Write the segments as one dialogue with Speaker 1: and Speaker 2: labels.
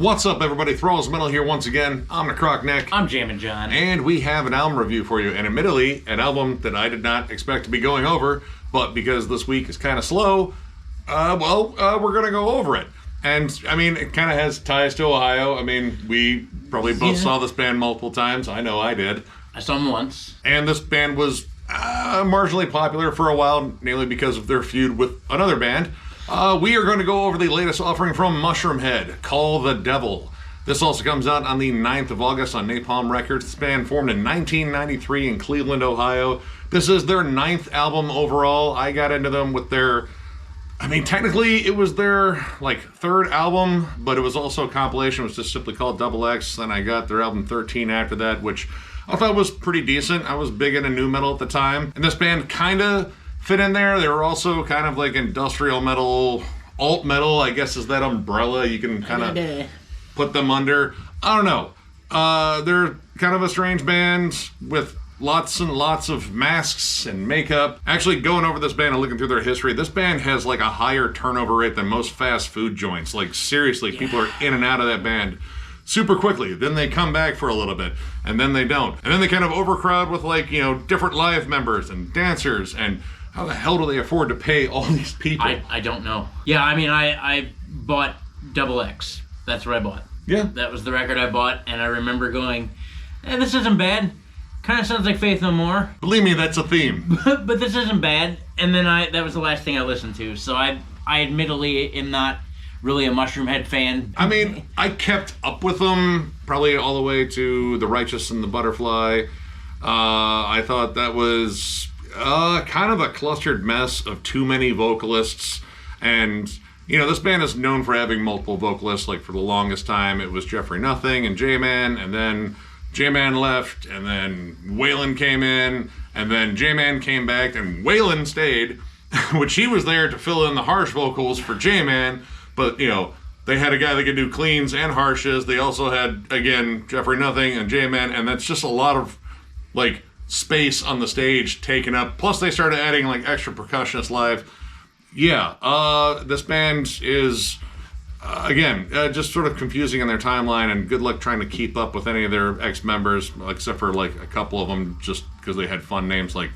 Speaker 1: What's up, everybody? Thralls Metal here once again. I'm Necrotic Nick.
Speaker 2: I'm Jammin John.
Speaker 1: And we have an album review for you. And admittedly, an album that I did not expect to be going over, but because this week is kind of slow, we're going to go over it. And, I mean, it kind of has ties to Ohio. I mean, we probably both saw this band multiple times. I know I did.
Speaker 2: I saw them once.
Speaker 1: And this band was marginally popular for a while, mainly because of their feud with another band. We are going to go over the latest offering from Mushroomhead, Call the Devil. This also comes out on the 9th of August on Napalm Records. This band formed in 1993 in Cleveland, Ohio. This is their 9th album overall. I got into them with their... I mean, technically, it was their, 3rd album, but it was also a compilation. It was just simply called Double X. Then I got their album 13 after that, which I thought was pretty decent. I was big into nu metal at the time. And this band kind of fit in there. They were also kind of like industrial metal, alt metal, I guess is that umbrella you can kind of put them under. I don't know. They're kind of a strange band with lots and lots of masks and makeup. Actually, going over this band and looking through their history, this band has like a higher turnover rate than most fast food joints. Like, seriously, people are in and out of that band super quickly. Then they come back for a little bit, and then they don't. And then they kind of overcrowd with, different live members and dancers, and how the hell do they afford to pay all these people?
Speaker 2: I don't know. Yeah, I mean, I bought Double X. That's what I bought.
Speaker 1: Yeah.
Speaker 2: That was the record I bought, and I remember going, this isn't bad. Kind of sounds like Faith No More.
Speaker 1: Believe me, that's a theme.
Speaker 2: But this isn't bad. And then that was the last thing I listened to. So I admittedly am not really a Mushroomhead fan.
Speaker 1: I mean, I kept up with them probably all the way to The Righteous and the Butterfly. I thought that was kind of a clustered mess of too many vocalists. And, this band is known for having multiple vocalists. Like, for the longest time, it was Jeffrey Nothing and J-Man, and then J-Man left, and then Waylon came in, and then J-Man came back, and Waylon stayed, which he was there to fill in the harsh vocals for J-Man, but, they had a guy that could do cleans and harshes. They also had, again, Jeffrey Nothing and J-Man, and that's just a lot of, space on the stage taken up. Plus, they started adding, extra percussionists live. Yeah, this band is... Again, just sort of confusing in their timeline, and good luck trying to keep up with any of their ex-members, except for a couple of them just because they had fun names like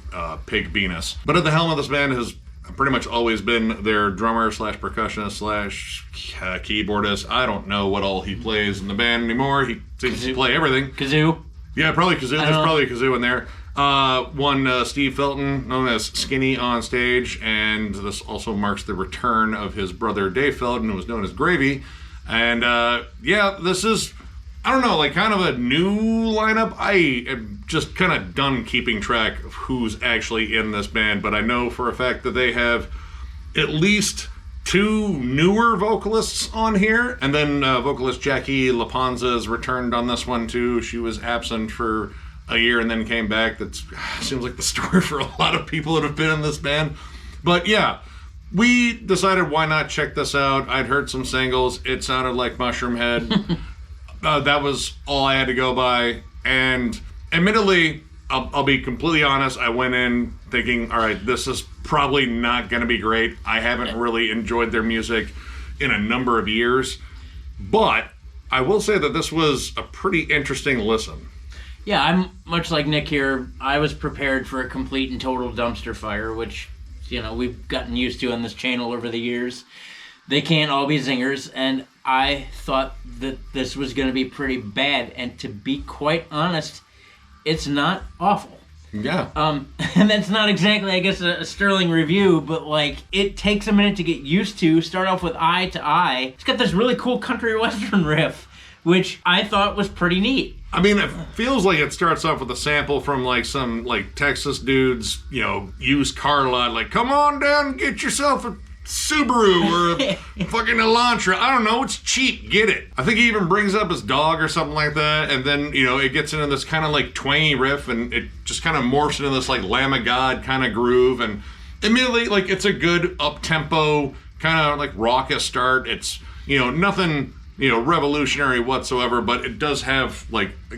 Speaker 1: Pig Venus. But at the helm of this band has pretty much always been their drummer / percussionist / keyboardist. I don't know what all he plays in the band anymore. He seems to play everything.
Speaker 2: Kazoo?
Speaker 1: Yeah, probably kazoo. There's probably a kazoo in there. One Steve Felton, known as Skinny on stage, and this also marks the return of his brother Dave Felton, who was known as Gravy. And this is, I don't know, kind of a new lineup. I am just kind of done keeping track of who's actually in this band, but I know for a fact that they have at least 2 newer vocalists on here, and then vocalist Jackie Lapanza has returned on this one too. She was absent for a year and then came back. That seems like the story for a lot of people that have been in this band. But yeah, we decided why not check this out. I'd heard some singles. It sounded like Mushroomhead. That was all I had to go by. And admittedly, I'll be completely honest, I went in thinking, all right, this is probably not going to be great. I haven't really enjoyed their music in a number of years. But I will say that this was a pretty interesting listen.
Speaker 2: Yeah, I'm much like Nick here. I was prepared for a complete and total dumpster fire, which, we've gotten used to on this channel over the years. They can't all be zingers, and I thought that this was going to be pretty bad. And to be quite honest, it's not awful.
Speaker 1: Yeah.
Speaker 2: And that's not exactly, I guess, a sterling review, but, it takes a minute to get used to. Start off with Eye to Eye. It's got this really cool country western riff, which I thought was pretty neat. I
Speaker 1: mean, it feels like it starts off with a sample from, some, Texas dudes, used car lot. Come on down and get yourself a Subaru or a fucking Elantra. I don't know. It's cheap. Get it. I think he even brings up his dog or something like that. And then, it gets into this kind of, twangy riff, and it just kind of morphs into this, Lamb of God kind of groove. And immediately, it's a good up-tempo, kind of, raucous start. It's, nothing revolutionary whatsoever, but it does have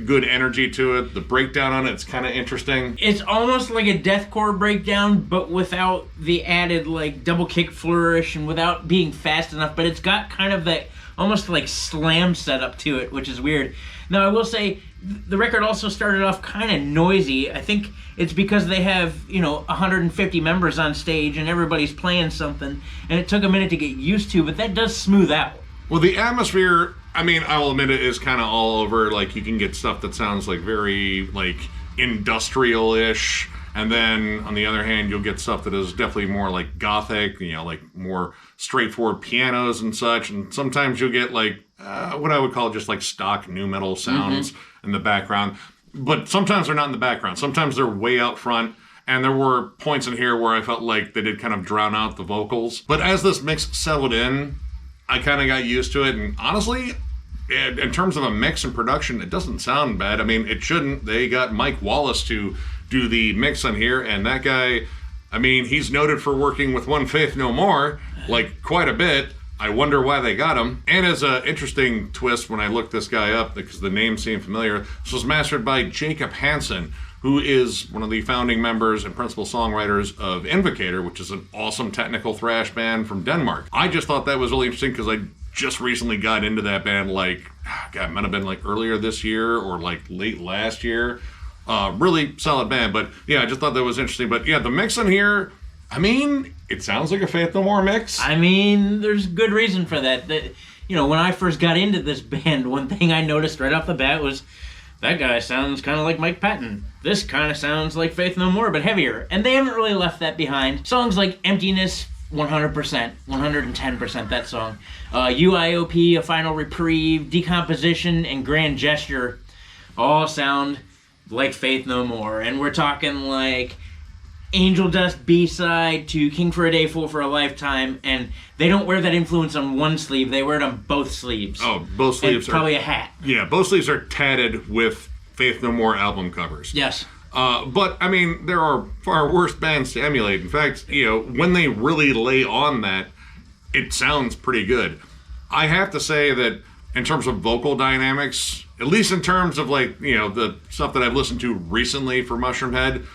Speaker 1: good energy to it. The breakdown on it's kind of interesting.
Speaker 2: It's almost like a deathcore breakdown, but without the added double kick flourish and without being fast enough. But it's got kind of that almost like slam setup to it, which is weird. Now, I will say, the record also started off kind of noisy. I think it's because they have, 150 members on stage and everybody's playing something, and it took a minute to get used to, but that does smooth out.
Speaker 1: Well, the atmosphere, I mean, I'll admit it, is kind of all over. Like, you can get stuff that sounds like very, like, industrial-ish, and then, on the other hand, you'll get stuff that is definitely more, like, gothic, like, more straightforward pianos and such, and sometimes you'll get, like, what I would call just, like, stock nu metal sounds in the background. But sometimes they're not in the background. Sometimes they're way out front, and there were points in here where I felt like they did kind of drown out the vocals. But as this mix settled in, I kind of got used to it, and honestly, in terms of a mix and production, it doesn't sound bad. I mean, it shouldn't. They got Mike Wallace to do the mix on here, and that guy, I mean, he's noted for working with One Faith No More, like, quite a bit. I wonder why they got him. And as an interesting twist, when I looked this guy up, because the name seemed familiar, this was mastered by Jacob Hansen, who is one of the founding members and principal songwriters of Invocator, which is an awesome technical thrash band from Denmark. I just thought that was really interesting because I just recently got into that band, like, God, it might have been like earlier this year or like late last year. Really solid band, but yeah, I just thought that was interesting. But yeah, the mix in here, I mean, it sounds like a Faith No More mix.
Speaker 2: I mean, there's good reason for that. When I first got into this band, one thing I noticed right off the bat was, that guy sounds kind of like Mike Patton. This kind of sounds like Faith No More, but heavier. And they haven't really left that behind. Songs like Emptiness, 100%, 110% that song. UIOP, A Final Reprieve, Decomposition, and Grand Gesture all sound like Faith No More. And we're talking like Angel Dust B-side to King for a Day, Fool for a Lifetime, and they don't wear that influence on one sleeve, they wear it on both sleeves.
Speaker 1: Oh, both sleeves
Speaker 2: are... probably a hat.
Speaker 1: Yeah, both sleeves are tatted with Faith No More album covers.
Speaker 2: Yes.
Speaker 1: But, I mean, there are far worse bands to emulate. In fact, when they really lay on that, it sounds pretty good. I have to say that in terms of vocal dynamics, at least in terms of, like, the stuff that I've listened to recently for Mushroomhead,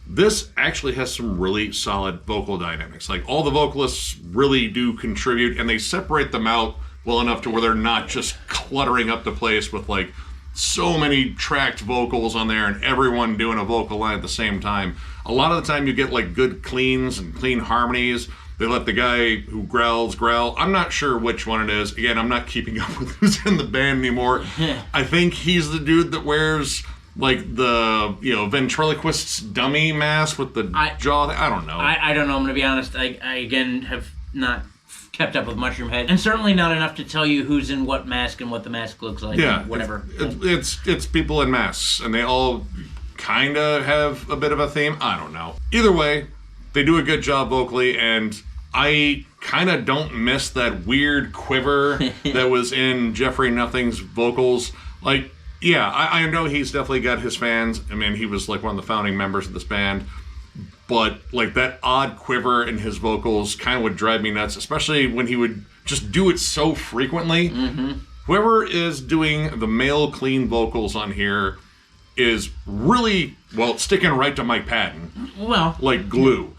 Speaker 1: this actually has some really solid vocal dynamics. Like, all the vocalists really do contribute, and they separate them out well enough to where they're not just cluttering up the place with, like, so many tracked vocals on there and everyone doing a vocal line at the same time. A lot of the time you get, like, good cleans and clean harmonies. They let the guy who growls growl. I'm not sure which one it is. Again, I'm not keeping up with who's in the band anymore. I think he's the dude that wears... like the, ventriloquist's dummy mask with the jaw. I don't know.
Speaker 2: I don't know. I'm going to be honest. I again, have not kept up with Mushroomhead. And certainly not enough to tell you who's in what mask and what the mask looks like.
Speaker 1: Yeah.
Speaker 2: Whatever.
Speaker 1: It's people in masks. And they all kind of have a bit of a theme. I don't know. Either way, they do a good job vocally. And I kind of don't miss that weird quiver that was in Jeffrey Nothing's vocals. Like, yeah, I know he's definitely got his fans. I mean, he was like one of the founding members of this band. But like that odd quiver in his vocals kind of would drive me nuts, especially when he would just do it so frequently. Mm-hmm. Whoever is doing the male clean vocals on here is really, sticking right to Mike Patton.
Speaker 2: Well.
Speaker 1: Like glue.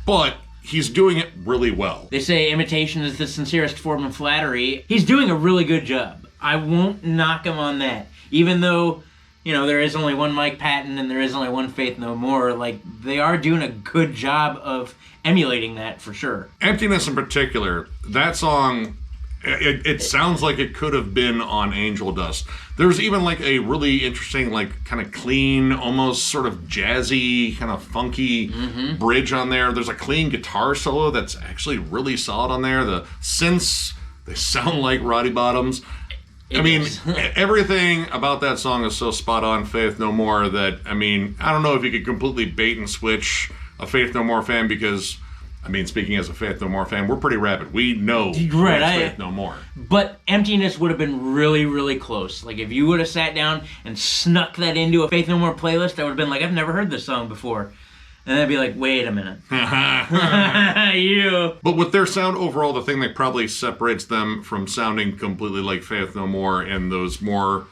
Speaker 1: But he's doing it really well.
Speaker 2: They say imitation is the sincerest form of flattery. He's doing a really good job. I won't knock him on that. Even though, there is only one Mike Patton and there is only one Faith No More, like, they are doing a good job of emulating that for sure.
Speaker 1: Emptiness in particular, that song, it sounds like it could have been on Angel Dust. There's even, like, a really interesting, like, kind of clean, almost sort of jazzy, kind of funky bridge on there. There's a clean guitar solo that's actually really solid on there. The synths, they sound like Roddy Bottom's. Everything about that song is so spot on Faith No More that, I don't know if you could completely bait and switch a Faith No More fan because, speaking as a Faith No More fan, we're pretty rabid. We know Faith No More. But
Speaker 2: Emptiness would have been really, really close. Like, if you would have sat down and snuck that into a Faith No More playlist, I would have been like, I've never heard this song before. And I'd be like, wait a minute. You.
Speaker 1: But with their sound overall, the thing that probably separates them from sounding completely like Faith No More and those more,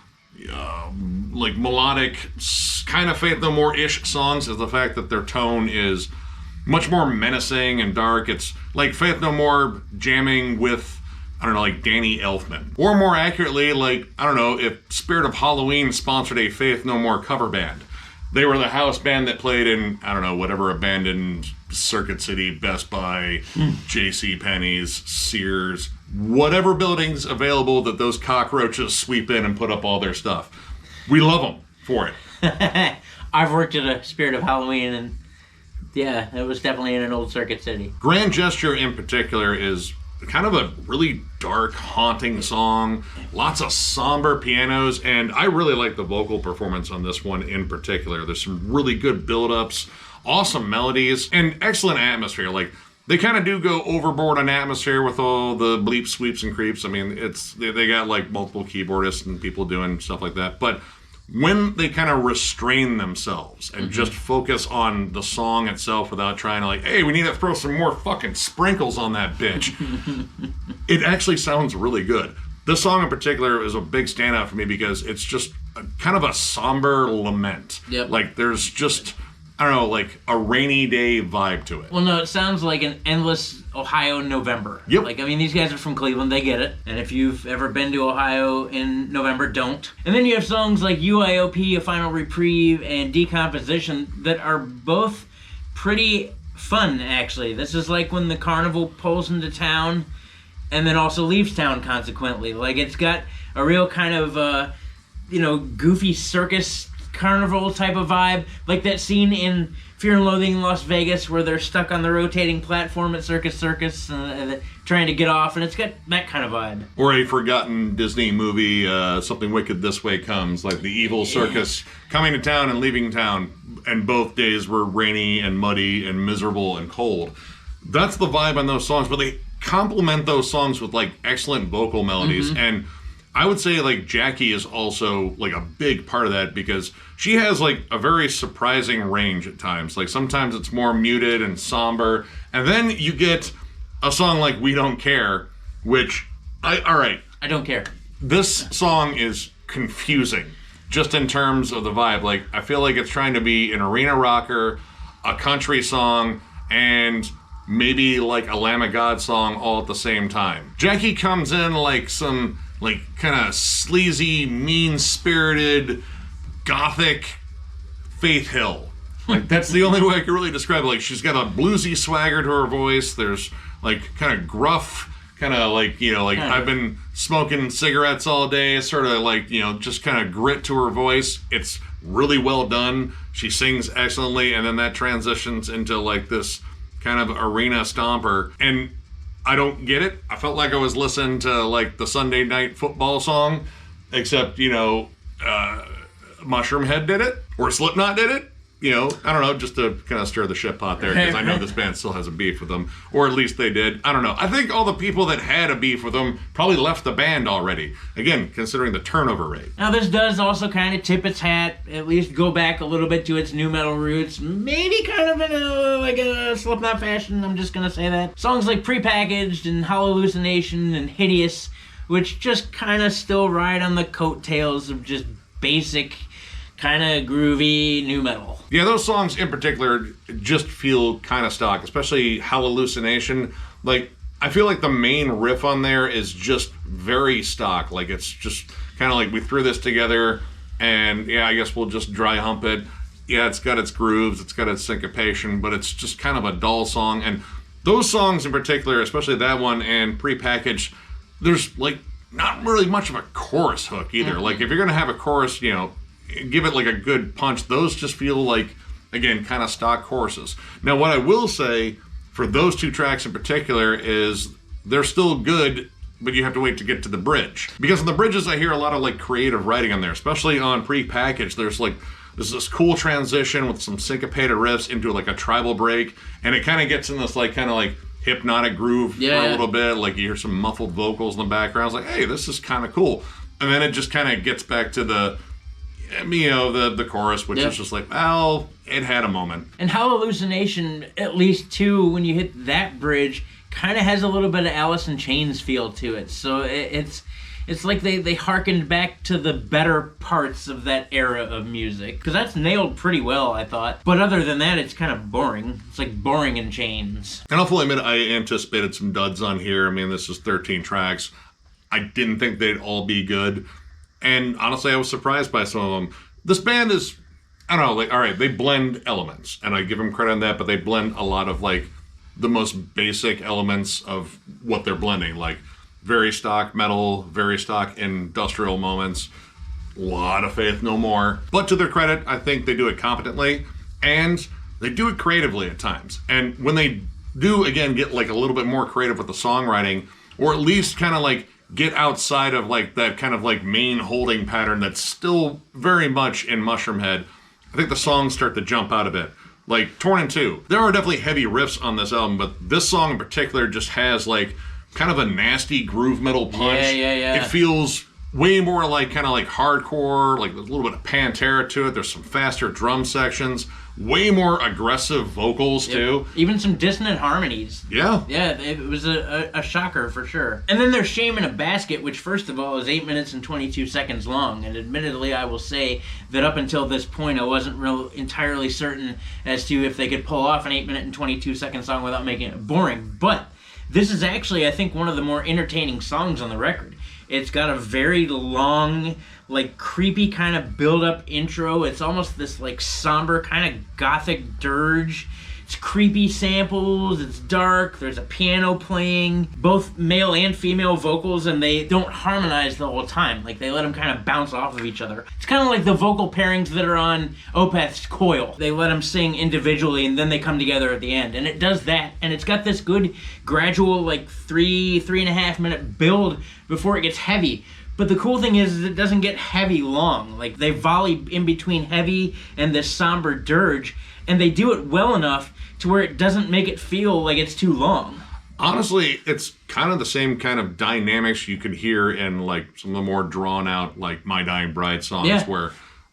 Speaker 1: like, melodic, kind of Faith No More-ish songs is the fact that their tone is much more menacing and dark. It's like Faith No More jamming with, I don't know, like Danny Elfman. Or more accurately, like, I don't know, if Spirit of Halloween sponsored a Faith No More cover band. They were the house band that played in, I don't know, whatever abandoned Circuit City, Best Buy, J.C. Penney's, Sears, whatever buildings available that those cockroaches sweep in and put up all their stuff. We love them for it.
Speaker 2: I've worked at a Spirit of Halloween, and yeah, it was definitely in an old Circuit City.
Speaker 1: Grand Gesture in particular is kind of a really dark, haunting song. Lots of somber pianos, and I really like the vocal performance on this one in particular. There's some really good build-ups, awesome melodies, and excellent atmosphere. Like, they kind of do go overboard on atmosphere with all the bleeps, sweeps, and creeps. I mean, they got like multiple keyboardists and people doing stuff like that, but when they kind of restrain themselves and just focus on the song itself without trying to like, hey, we need to throw some more fucking sprinkles on that bitch, it actually sounds really good. This song in particular is a big standout for me because it's just kind of a somber lament.
Speaker 2: Yep.
Speaker 1: Like, there's just, I don't know, like a rainy day vibe to it.
Speaker 2: Well, no, it sounds like an endless Ohio November.
Speaker 1: Yep.
Speaker 2: Like, I mean, these guys are from Cleveland, they get it. And if you've ever been to Ohio in November, don't. And then you have songs like UIOP, A Final Reprieve, and Decomposition that are both pretty fun, actually. This is like when the carnival pulls into town and then also leaves town, consequently. Like, it's got a real kind of, goofy circus carnival type of vibe, like that scene in Fear and Loathing in Las Vegas where they're stuck on the rotating platform at Circus trying to get off, and it's got that kind of vibe.
Speaker 1: Or a forgotten Disney movie, Something Wicked This Way Comes, like the evil circus coming to town and leaving town, and both days were rainy and muddy and miserable and cold. That's the vibe on those songs, but they complement those songs with like excellent vocal melodies, and I would say like Jackie is also like a big part of that because she has like a very surprising range at times. Like sometimes it's more muted and somber, and then you get a song like We Don't Care, which all right.
Speaker 2: I don't care.
Speaker 1: This song is confusing just in terms of the vibe. Like, I feel like it's trying to be an arena rocker, a country song, and maybe like a Lamb of God song all at the same time. Jackie comes in like some like kind of sleazy, mean-spirited, gothic Faith Hill. Like, that's the only way I can really describe it. Like, she's got a bluesy swagger to her voice. There's like kind of gruff, kind of like, I've been smoking cigarettes all day, sort of like, just kind of grit to her voice. It's really well done. She sings excellently, and then that transitions into like this kind of arena stomper. And I don't get it. I felt like I was listening to like the Sunday Night Football song, except, Mushroomhead did it, or Slipknot did it. I don't know, just to kind of stir the shit pot there, because I know this band still has a beef with them, or at least they did. I don't know. I think all the people that had a beef with them probably left the band already. Again, considering the turnover rate.
Speaker 2: Now, this does also kind of tip its hat, at least go back a little bit to its nu metal roots, maybe kind of in a Slipknot fashion, I'm just gonna say that. Songs like Prepackaged and Hallucination and Hideous, which just kind of still ride on the coattails of just basic, kind of groovy nu metal.
Speaker 1: Yeah, those songs in particular just feel kind of stock, especially Hallucination. Like, I feel like the main riff on there is just very stock. Like, it's just kind of like we threw this together and yeah, I guess we'll just dry hump it. Yeah, it's got its grooves, it's got its syncopation, but it's just kind of a dull song. And those songs in particular, especially that one and Prepackaged, there's like not really much of a chorus hook either. Like, if you're going to have a chorus, give it like a good punch. Those just feel like, again, kind of stock choruses. Now, what I will say for those two tracks in particular is they're still good, but you have to wait to get to the bridge. Because on the bridges, I hear a lot of like creative writing on there, especially on Prepackaged. There's like this cool transition with some syncopated riffs into like a tribal break, and it kind of gets in this like kind of like hypnotic groove for a little bit. Like, you hear some muffled vocals in the background. It's like, hey, this is kind of cool. And then it just kind of gets back to the chorus, which is just like, well, it had a moment.
Speaker 2: And Hallucination, at least too, when you hit that bridge, kind of has a little bit of Alice in Chains feel to it. So it's it's like they harkened back to the better parts of that era of music. Because that's nailed pretty well, I thought. But other than that, it's kind of boring. It's like boring in chains.
Speaker 1: And I'll fully admit, I anticipated some duds on here. I mean, this is 13 tracks. I didn't think they'd all be good. And honestly, I was surprised by some of them. This band is, I don't know, like, all right, they blend elements. And I give them credit on that, but they blend a lot of, like, the most basic elements of what they're blending. Like, very stock metal, very stock industrial moments. A lot of Faith No More. But to their credit, I think they do it competently. And they do it creatively at times. And when they do, again, get, like, a little bit more creative with the songwriting, or at least kind of, like, get outside of, like, that kind of, like, main holding pattern that's still very much in Mushroomhead, I think the songs start to jump out a bit. Like, Torn in Two. There are definitely heavy riffs on this album, but this song in particular just has, like, kind of a nasty groove metal punch.
Speaker 2: Yeah.
Speaker 1: It feels way more like kind of like hardcore, like a little bit of Pantera to it. There's some faster drum sections, way more aggressive vocals too.
Speaker 2: Even some dissonant harmonies.
Speaker 1: Yeah.
Speaker 2: Yeah, it was a shocker for sure. And then there's Shame in a Basket, which first of all is 8 minutes and 22 seconds long. And admittedly, I will say that up until this point, I wasn't entirely certain as to if they could pull off an 8 minute and 22 second song without making it boring. But this is actually, I think, one of the more entertaining songs on the record. It's got a very long, like, creepy kind of build-up intro. It's almost this, like, somber kind of gothic dirge. It's creepy samples, it's dark, there's a piano playing, both male and female vocals, and they don't harmonize the whole time. Like, they let them kind of bounce off of each other. It's kind of like the vocal pairings that are on Opeth's Coil. They let them sing individually, and then they come together at the end. And it does that, and it's got this good, gradual, like, 3.5 minute build before it gets heavy. But the cool thing is it doesn't get heavy long. Like, they volley in between heavy and this somber dirge, and they do it well enough to where it doesn't make it feel like it's too long.
Speaker 1: Honestly, it's kind of the same kind of dynamics you could hear in, like, some of the more drawn out, like, My Dying Bride songs, where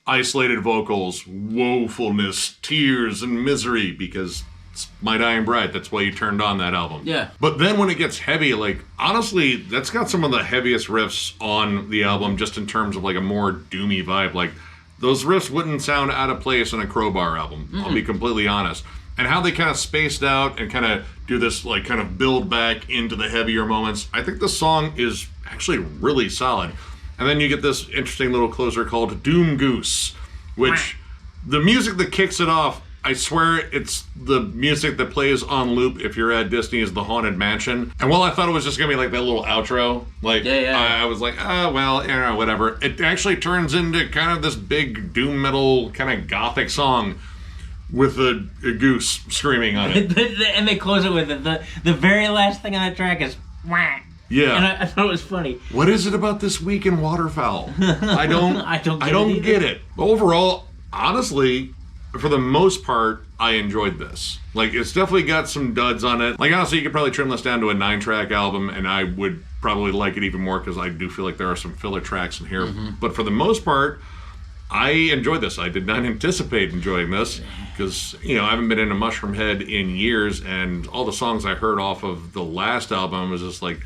Speaker 1: isolated vocals, woefulness, tears, and misery, because it's My Dying Bride. That's why you turned on that album.
Speaker 2: Yeah.
Speaker 1: But then when it gets heavy, like, honestly, that's got some of the heaviest riffs on the album, just in terms of, like, a more doomy vibe. Like, those riffs wouldn't sound out of place in a Crowbar album, I'll be completely honest. And how they kind of spaced out and kind of do this, like, kind of build back into the heavier moments, I think the song is actually really solid. And then you get this interesting little closer called Doom Goose, which the music that kicks it off, I swear it's the music that plays on loop if you're at Disney's The Haunted Mansion. And while I thought it was just going to be like that little outro, like, I was like, well, you know, whatever. It actually turns into kind of this big doom metal kind of gothic song with a goose screaming on it.
Speaker 2: And they close it with it. The very last thing on that track is wah.
Speaker 1: Yeah.
Speaker 2: And I thought it was funny.
Speaker 1: What is it about this week in waterfowl? I don't get it. Overall, honestly, for the most part, I enjoyed this. Like, it's definitely got some duds on it. Like, honestly, you could probably trim this down to a 9-track album, and I would probably like it even more because I do feel like there are some filler tracks in here. But for the most part, I enjoyed this. I did not anticipate enjoying this because, you know, I haven't been into Mushroomhead in years, and all the songs I heard off of the last album was just like,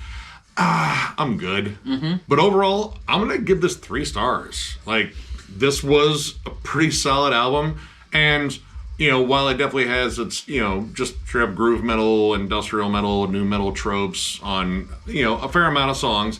Speaker 1: I'm good. But overall, I'm going to give this 3 stars. Like, this was a pretty solid album, and, you know, while it definitely has its, you know, just straight up groove metal, industrial metal, new metal tropes on, you know, a fair amount of songs,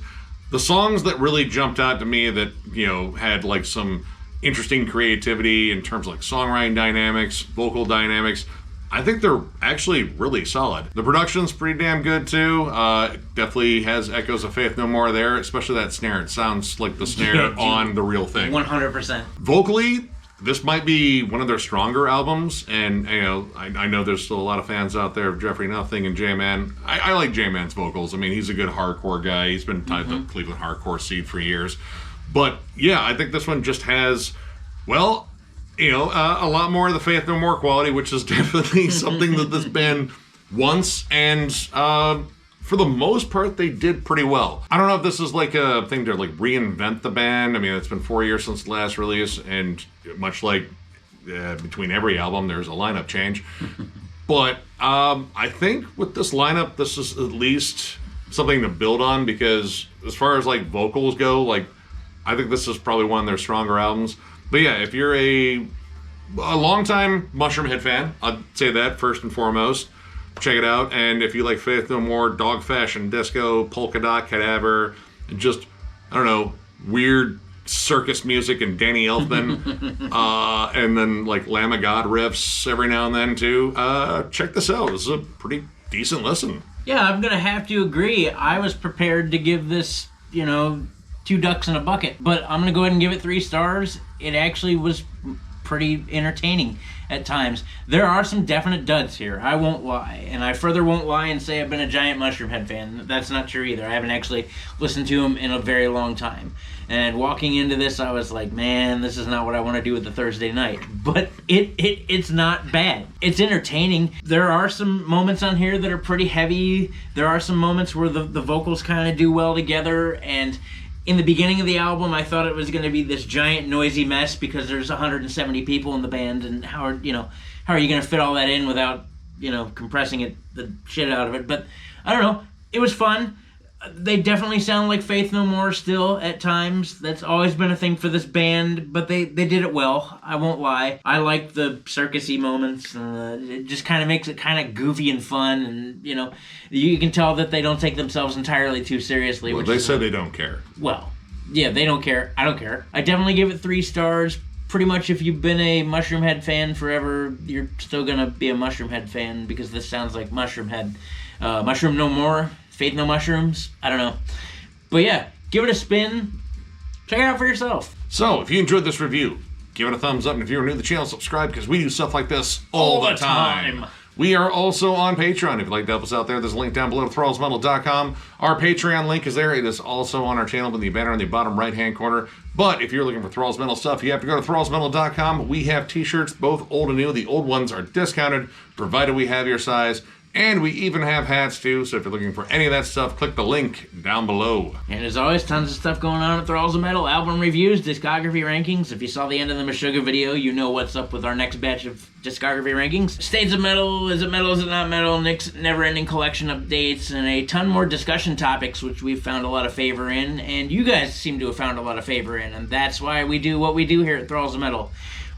Speaker 1: the songs that really jumped out to me that, you know, had, like, some interesting creativity in terms of, like, songwriting dynamics, vocal dynamics, I think they're actually really solid. The production's pretty damn good too. It definitely has echoes of Faith No More there, especially that snare. It sounds like the snare on the real thing.
Speaker 2: 100%.
Speaker 1: Vocally, this might be one of their stronger albums, and, you know, I know there's still a lot of fans out there of Jeffrey Nothing and J-Man. I like J-Man's vocals. I mean, he's a good hardcore guy. He's been tied to the Cleveland hardcore scene for years. But yeah, I think this one just has, well, you know, a lot more of the Faith No More quality, which is definitely something that this band wants, and for the most part, they did pretty well. I don't know if this is like a thing to, like, reinvent the band. I mean, it's been 4 years since the last release, and much like between every album, there's a lineup change. But I think with this lineup, this is at least something to build on, because as far as like vocals go, like I think this is probably one of their stronger albums. But yeah, if you're a longtime Mushroomhead fan, I'd say that first and foremost. Check it out. And if you like Faith No More, Dog Fashion Disco, Polka Dot Cadaver, and just, I don't know, weird circus music and Danny Elfman, and then like Lamb of God riffs every now and then too, check this out. This is a pretty decent listen.
Speaker 2: Yeah, I'm gonna have to agree. I was prepared to give this, 2 ducks in a bucket, but I'm gonna go ahead and give it 3 stars. It actually was pretty entertaining at times. There are some definite duds here, I won't lie, and I further won't lie and say I've been a giant Mushroomhead fan. That's not true either. I haven't actually listened to him in a very long time, and walking into this I was like, man, this is not what I want to do with the Thursday night. But it's not bad. It's entertaining. There are some moments on here that are pretty heavy. There are some moments where the vocals kind of do well together, and in the beginning of the album, I thought it was going to be this giant noisy mess because there's 170 people in the band, and how are you going to fit all that in without, compressing the shit out of it? But I don't know. It was fun. They definitely sound like Faith No More still at times. That's always been a thing for this band, but they did it well. I won't lie. I like the circusy moments. It just kind of makes it kind of goofy and fun, and you can tell that they don't take themselves entirely too seriously.
Speaker 1: Well, they said they don't care.
Speaker 2: Well, yeah, they don't care. I don't care. I definitely give it 3 stars. Pretty much, if you've been a Mushroomhead fan forever, you're still gonna be a Mushroomhead fan because this sounds like Mushroomhead. Mushroom No More. Faith No Mushrooms? I don't know. But yeah, give it a spin. Check it out for yourself.
Speaker 1: So, if you enjoyed this review, give it a thumbs up. And if you're new to the channel, subscribe, because we do stuff like this all the time. We are also on Patreon. If you'd like to help us out there, there's a link down below, thrallsmetal.com. Our Patreon link is there. It is also on our channel with the banner in the bottom right-hand corner. But if you're looking for Thralls Metal stuff, you have to go to thrallsmetal.com. We have t-shirts, both old and new. The old ones are discounted, provided we have your size. And we even have hats too, so if you're looking for any of that stuff, click the link down below.
Speaker 2: And as always, tons of stuff going on at Thralls of Metal. Album reviews, discography rankings. If you saw the end of the Meshuggah video, you know what's up with our next batch of discography rankings. States of Metal, is it not metal, Nick's never-ending collection updates, and a ton more discussion topics, which we've found a lot of favor in, and you guys seem to have found a lot of favor in, and that's why we do what we do here at Thralls of Metal.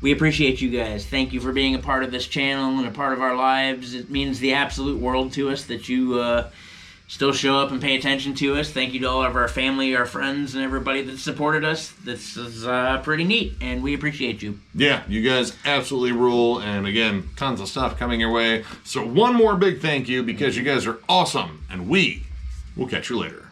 Speaker 2: We appreciate you guys. Thank you for being a part of this channel and a part of our lives. It means the absolute world to us that you still show up and pay attention to us. Thank you to all of our family, our friends, and everybody that supported us. This is pretty neat, and we appreciate you.
Speaker 1: Yeah, you guys absolutely rule, and again, tons of stuff coming your way. So one more big thank you, because you guys are awesome, and we will catch you later.